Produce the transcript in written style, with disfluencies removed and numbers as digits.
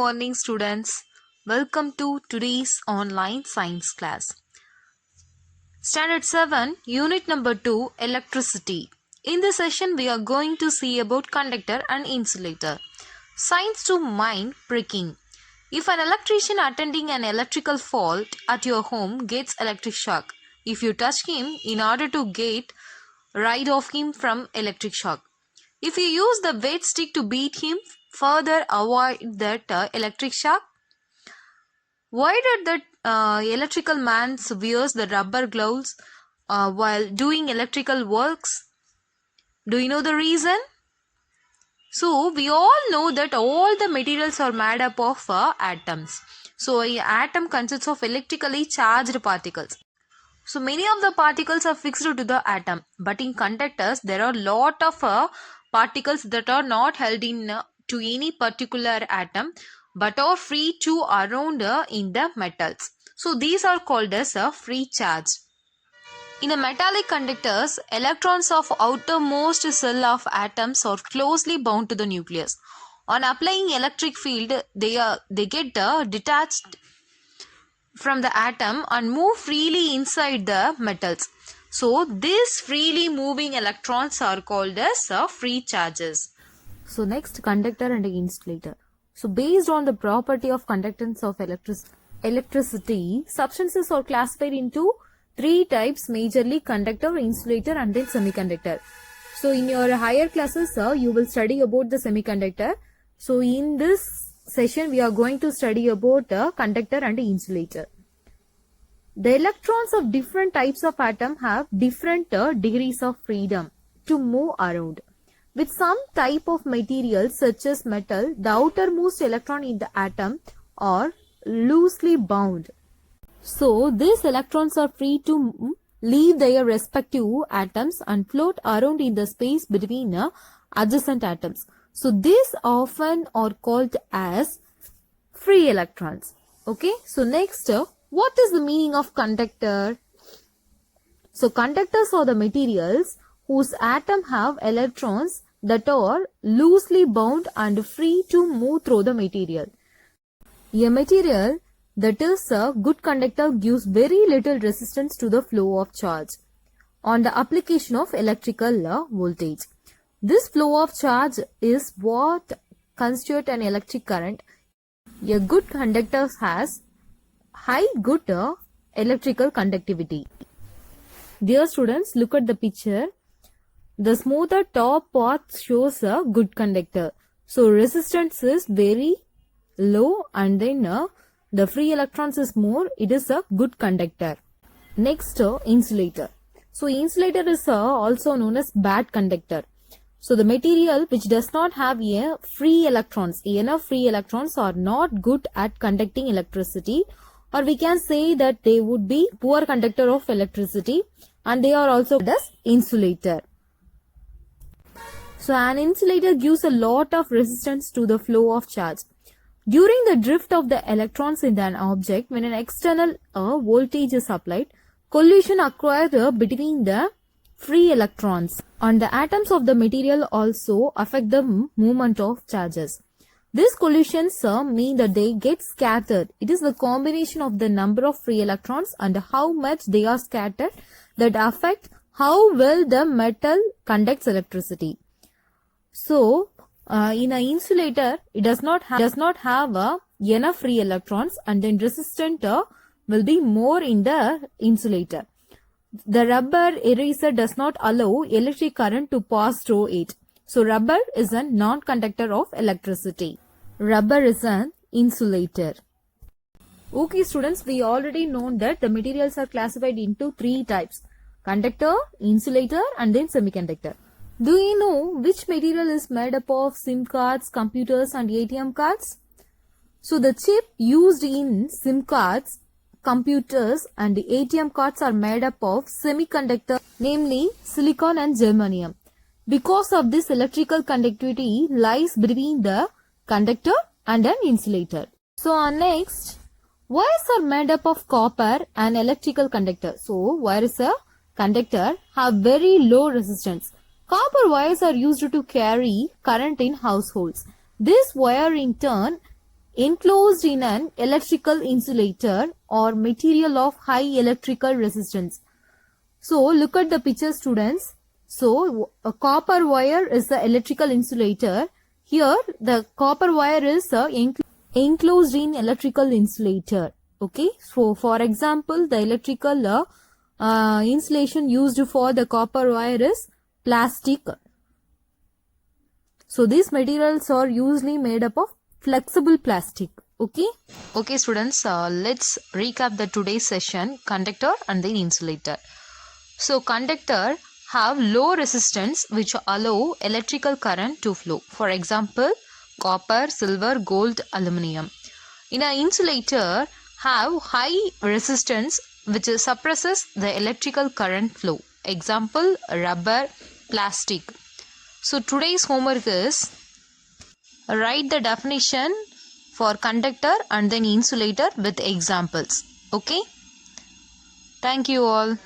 morning, students. Welcome to today's online science class. Standard 7, Unit number 2, Electricity. In this session, we are going to see about conductor and insulator. Science to mind pricking. If an electrician attending an electrical fault at your home gets electric shock, if you touch him in order to get rid of him from electric shock. If you use the weight stick to beat him, further avoid that electric shock. Why did that electrical man wears the rubber gloves while doing electrical works? Do you know the reason? So, we all know that all the materials are made up of atoms. So, an atom consists of electrically charged particles. So, many of the particles are fixed to the atom. But in conductors, there are a lot of particles that are not held in to any particular atom but are free to around in the metals. So, these are called as free charge. In a metallic conductors, electrons of outermost cell of atoms are closely bound to the nucleus. On applying electric field, they get detached from the atom and move freely inside the metals. So, these freely moving electrons are called as free charges. So, next, conductor and insulator. So, based on the property of conductance of electricity, substances are classified into three types, majorly conductor, insulator and then semiconductor. So, in your higher classes, you will study about the semiconductor. So, in this session, we are going to study about conductor and insulator. The electrons of different types of atom have different degrees of freedom to move around. With some type of material such as metal, the outermost electron in the atom are loosely bound. So, these electrons are free to leave their respective atoms and float around in the space between adjacent atoms. So, these often are called as free electrons. Okay. So, next, what is the meaning of conductor? So, conductors are the materials whose atoms have electrons that are loosely bound and free to move through the material. A material that is a good conductor gives very little resistance to the flow of charge on the application of electrical voltage. This flow of charge is what constitutes an electric current. A good conductor has high good electrical conductivity. Dear students, look at the picture. The smoother top path shows a good conductor. So, resistance is very low and then the free electrons is more. It is a good conductor. Next, insulator. So, insulator is also known as bad conductor. So, the material which does not have enough free electrons are not good at conducting electricity, or we can say that they would be poor conductor of electricity, and they are also called as insulator. So, an insulator gives a lot of resistance to the flow of charge. During the drift of the electrons in an object, when an external voltage is applied, collision occurs between the free electrons, and the atoms of the material also affect the movement of charges. These collisions mean that they get scattered. It is the combination of the number of free electrons and how much they are scattered that affect how well the metal conducts electricity. So, in an insulator, it does not have enough free electrons, and then resistance will be more in the insulator. The rubber eraser does not allow electric current to pass through it. So, rubber is a non-conductor of electricity. Rubber is an insulator. Okay, students, we already know that the materials are classified into three types: conductor, insulator and then semiconductor. Do you know which material is made up of SIM cards, computers and ATM cards? So, the chip used in SIM cards, computers and ATM cards are made up of semiconductor, namely silicon and germanium. Because of this, electrical conductivity lies between the conductor and an insulator. So, next, wires are made up of copper and electrical conductor. So, wires are conductor have very low resistance. Copper wires are used to carry current in households. This wire in turn enclosed in an electrical insulator or material of high electrical resistance. So look at the picture, students. So a copper wire is the electrical insulator. Here the copper wire is enclosed in electrical insulator. Okay, so for example, the electrical insulation used for the copper wire is plastic. So these materials are usually made up of flexible plastic. Okay students, let's recap the today's session: conductor and then insulator. So conductor have low resistance which allow electrical current to flow. For example, copper, silver, gold, aluminum. In an insulator have high resistance which suppresses the electrical current flow. Example, rubber, plastic. So today's homework is write the definition for conductor and then insulator with examples. Okay. Thank you all.